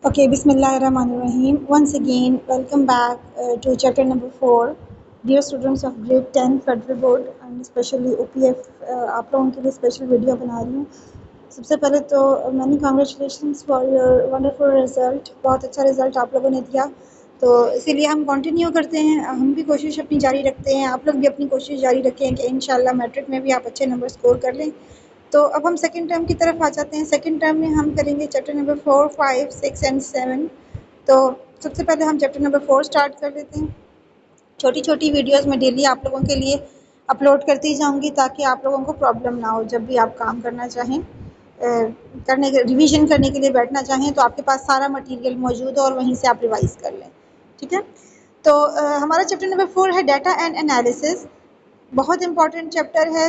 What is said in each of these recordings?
Okay, Bismillahirrahmanirrahim. Once again, welcome back to chapter number 4. Dear students of grade 10 Federal Board and especially OPF, आप लोगों के लिए special video बना रही हूँ। सबसे पहले तो many congratulations for your wonderful result. बहुत अच्छा रिजल्ट आप लोगों ने दिया, तो इसीलिए हम कंटिन्यू करते हैं। हम भी कोशिश अपनी जारी रखते हैं, आप लोग भी अपनी कोशिश जारी रखें कि इंशाल्लाह मैट्रिक में भी आप अच्छे नंबर स्कोर कर लें। तो अब हम सेकंड टर्म की तरफ आ जाते हैं। सेकंड टर्म में हम करेंगे चैप्टर नंबर 4, 5, 6 एंड 7। तो सबसे पहले हम चैप्टर नंबर 4 स्टार्ट कर देते हैं। छोटी छोटी वीडियोस मैं डेली आप लोगों के लिए अपलोड करती जाऊंगी ताकि आप लोगों को प्रॉब्लम ना हो। जब भी आप काम करना चाहें, करने के रिवीजन करने के लिए बैठना चाहें, तो आपके पास सारा मटेरियल मौजूद है और वहीं से आप रिवाइज कर लें। ठीक है, तो हमारा चैप्टर नंबर 4 है डाटा एंड एनालिसिस। बहुत इंपॉर्टेंट चैप्टर है,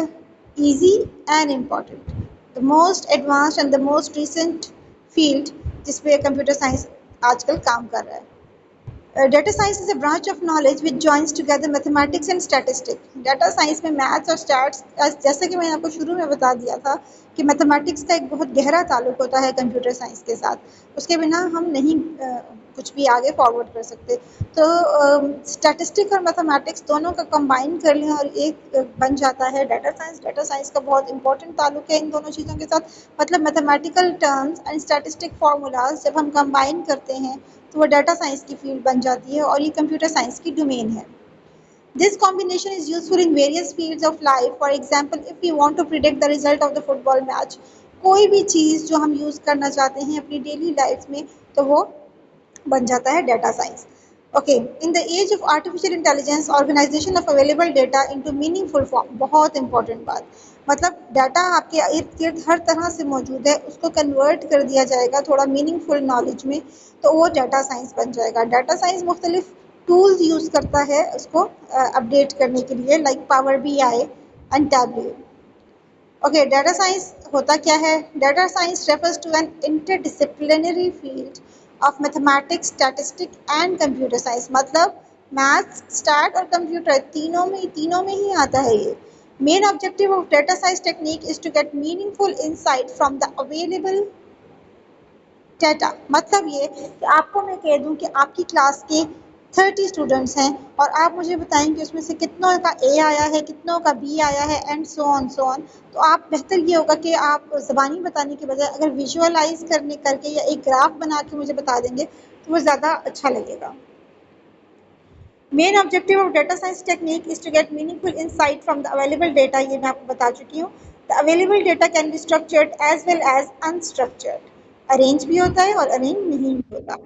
easy and important, the most advanced and the most recent field जिस पे कंप्यूटर साइंस आजकल काम कर रहा है। Data science is a branch of knowledge which joins together mathematics and statistics. Data science में मैथ्स और स्टैट्स, जैसे कि मैंने आपको शुरू में बता दिया था कि मैथमेटिक्स का एक बहुत गहरा ताल्लुक होता है कंप्यूटर साइंस के साथ। उसके बिना हम नहीं कुछ भी आगे फॉरवर्ड कर सकते। तो स्टैटिस्टिक और मैथमेटिक्स दोनों का कंबाइन कर लें और एक बन जाता है डाटा साइंस। डाटा साइंस का बहुत इंपॉर्टेंट ताल्लुक है इन दोनों चीज़ों के साथ। मतलब mathematical terms and statistic formulas जब हम कंबाइन करते हैं तो वो डाटा साइंस की फील्ड बन जाती है और ये कंप्यूटर साइंस की डोमेन है। This combination is useful in various fields of life. For example, if we want to predict the result of the football match, कोई भी चीज़ जो हम यूज़ करना चाहते हैं अपनी डेली लाइफ में, तो वो बन जाता है data science. Okay, in the age of artificial intelligence, organisation of available data into meaningful form. बहुत इंपॉर्टेंट बात, मतलब डाटा आपके इर्द गिर्द हर तरह से मौजूद है, उसको कन्वर्ट कर दिया जाएगा थोड़ा मीनिंगफुल नॉलेज में, तो वो डाटा साइंस बन जाएगा। डाटा साइंस मुख्तलिफ टूल्स यूज़ करता है उसको अपडेट करने के लिए, like power BI and Tableau. Okay, data science होता क्या है? Data science refers to an interdisciplinary field of mathematics, statistic and computer science. मतलब मैथ्स, स्टैट और कंप्यूटर तीनों में ही आता है ये। Main objective of data science technique is to get meaningful insight from the available data. मतलब ये कि आपको मैं कह दूं कि आपकी क्लास के 30 स्टूडेंट्स हैं और आप मुझे बताएं कि उसमें से कितनों का ए आया है, कितनों का बी आया है, and so on so on. तो आप बेहतर ये होगा कि आप ज़बानी बताने के बजाय अगर विजुअलाइज करके या एक ग्राफ बना के मुझे बता देंगे तो वो ज़्यादा अच्छा लगेगा। Main objective of data science technique is to get meaningful insight from the available data. ये मैं आपको बता चुकी हूँ। The available data can be structured as well as unstructured. Arrange भी होता है और अरेंज नहीं भी होता।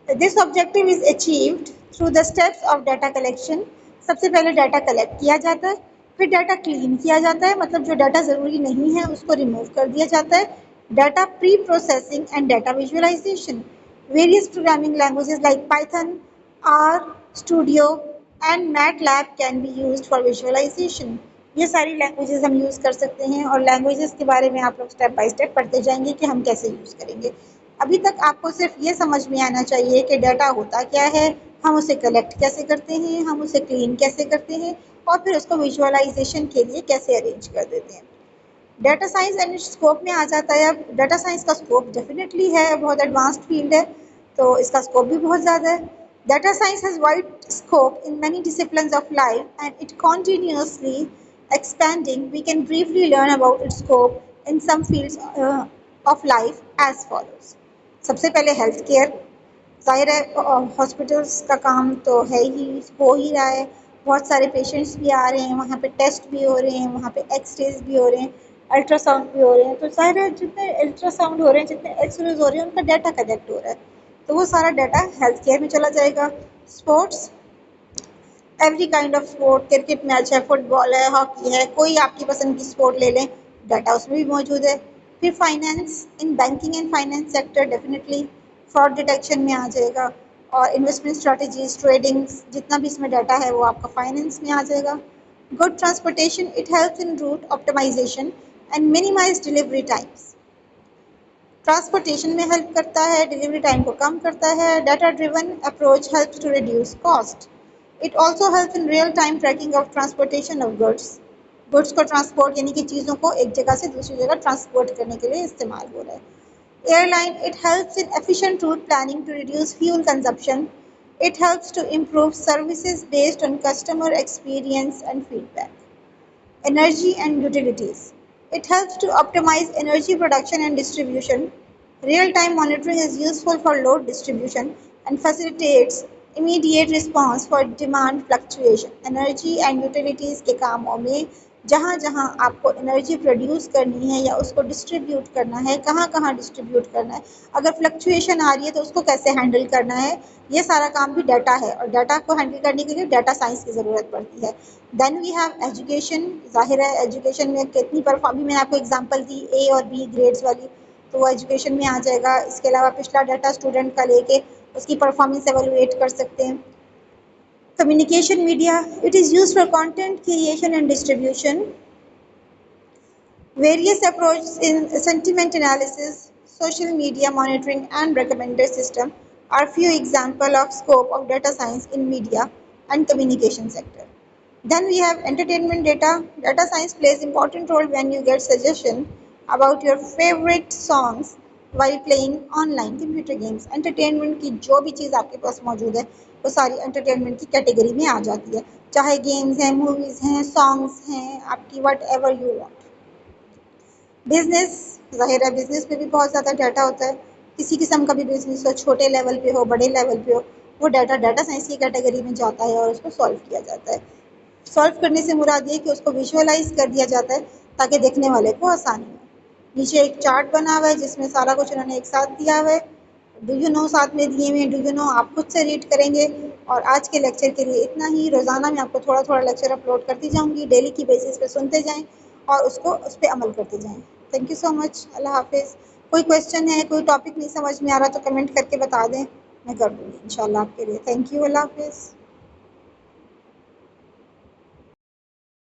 This objective is achieved through the steps of data collection. सबसे पहले डाटा कलेक्ट किया जाता है, फिर डाटा क्लीन किया जाता है, मतलब जो डाटा ज़रूरी नहीं है उसको रिमूव कर दिया जाता है। Data pre processing and data visualisation. Various programming languages like Python, R Studio and MATLAB can be used for visualisation. ये सारी लैंग्वेजेस हम यूज़ कर सकते हैं और लैंग्वेजेस के बारे में आप लोग स्टेप बाय स्टेप पढ़ते जाएंगे कि हम कैसे यूज़ करेंगे। अभी तक आपको सिर्फ ये समझ में आना चाहिए कि डाटा होता क्या है, हम उसे कलेक्ट कैसे करते हैं, हम उसे क्लीन कैसे करते हैं और फिर उसको विजुअलाइजेशन के लिए कैसे अरेंज कर देते हैं। डाटा साइंस एंड स्कोप में आ जाता है। अब डाटा साइंस का स्कोप डेफिनेटली है, बहुत एडवांस्ड फील्ड है, तो इसका स्कोप भी बहुत ज़्यादा है। Data science has wide scope in many disciplines of life and it continuously expanding. We can briefly learn about its scope in some fields of life as follows. सबसे पहले health care. ज़ाहिर है hospitals का काम तो है ही, हो ही रहा है। बहुत सारे पेशेंट्स भी आ रहे हैं, वहाँ पे टेस्ट भी हो रहे हैं, वहाँ पे एक्सरेज भी हो रहे हैं, अल्ट्रासाउंड भी हो रहे हैं। तो ज़ाहिर है जितने अल्ट्रासाउंड हो रहे हैं, जितने एक्सरेज हो रहे हैं, उनका डाटा कलेक्ट हो रहा है, तो वो सारा डाटा हेल्थ केयर में चला जाएगा। Sports, every kind of sport, cricket match है, फुटबॉल है, हॉकी है, कोई आपकी पसंद की स्पोर्ट ले लें, डाटा उसमें भी मौजूद है। फिर finance, in banking and finance sector definitely fraud detection में आ जाएगा, और इन्वेस्टमेंट स्ट्रेटजीज, ट्रेडिंग, जितना भी इसमें डाटा है वो आपका फाइनेंस में आ जाएगा। Good transportation, it helps in route optimisation and minimise delivery times. Transportation में हेल्प करता है, डिलीवरी टाइम को कम करता है। Data driven approach helps to reduce cost. It also helps in real time tracking of transportation of goods को transport यानी कि चीज़ों को एक जगह से दूसरी जगह ट्रांसपोर्ट करने के लिए इस्तेमाल हो रहा है। Airline, it helps in efficient route planning to reduce fuel consumption. It helps to improve services based on customer experience and feedback. Energy and utilities. It helps to optimize energy production and distribution. Real-time monitoring is useful for load distribution and facilitates immediate response for demand fluctuation. Energy and utilities के कामों में जहाँ जहाँ आपको energy produce करनी है या उसको डिस्ट्रीब्यूट करना है, कहाँ कहाँ डिस्ट्रीब्यूट करना है, अगर फ्लक्चुएशन आ रही है तो उसको कैसे हैंडल करना है, ये सारा काम भी डाटा है और डाटा को हैंडल करने के लिए डाटा साइंस की ज़रूरत पड़ती है. Then we have education. जाहिर है एजुकेशन में कितनी परफॉर्म, मैंने आपको एग्जांपल दी ए और बी ग्रेड्स वाली, तो वो एजुकेशन में आ जाएगा. इसके अलावा पिछला डाटा स्टूडेंट का लेके उसकी परफॉर्मेंस एवेलुएट कर सकते हैं. Communication media, it is used for content creation and distribution. Various approaches in sentiment analysis, social media monitoring and recommender system are few examples of scope of data science in media and communication sector. Then we have entertainment data. Data science plays important role when you get suggestion about your favorite songs while playing online computer games. Entertainment की जो भी चीज़ आपके पास मौजूद है वो सारी entertainment की category में आ जाती है, चाहे गेम्स हैं, मूवीज़ हैं, सॉन्ग्स हैं, आपकी what ever you want. Business, जाहिर है बिजनेस में भी बहुत ज़्यादा डाटा होता है. किसी किस्म का भी बिजनेस हो, छोटे लेवल पे हो, बड़े लेवल पे हो, वो डाटा डाटा साइंस की कैटेगरी में जाता है और उसको सॉल्व किया जाता है. सॉल्व करने से मुराद ये कि उसको विजुअलाइज कर दिया जाता है ताकि देखने वाले को आसानी हो. नीचे एक चार्ट बना हुआ है जिसमें सारा कुछ उन्होंने एक साथ दिया हुआ है. डू यू नो साथ में दिए हुए हैं. डू यू नो आप खुद से रीड करेंगे. और आज के लेक्चर के लिए इतना ही. रोज़ाना मैं आपको थोड़ा थोड़ा लेक्चर अपलोड करती जाऊँगी, डेली की बेसिस पे सुनते जाएँ और उसको उस पर अमल करते जाएँ. Thank you so much. अल्लाह हाफिज़. कोई क्वेश्चन है, कोई टॉपिक नहीं समझ में आ रहा तो कमेंट करके बता दें, मैं कर दूँगी इंशाल्लाह आपके लिए. Thank you. अल्लाह हाफिज़.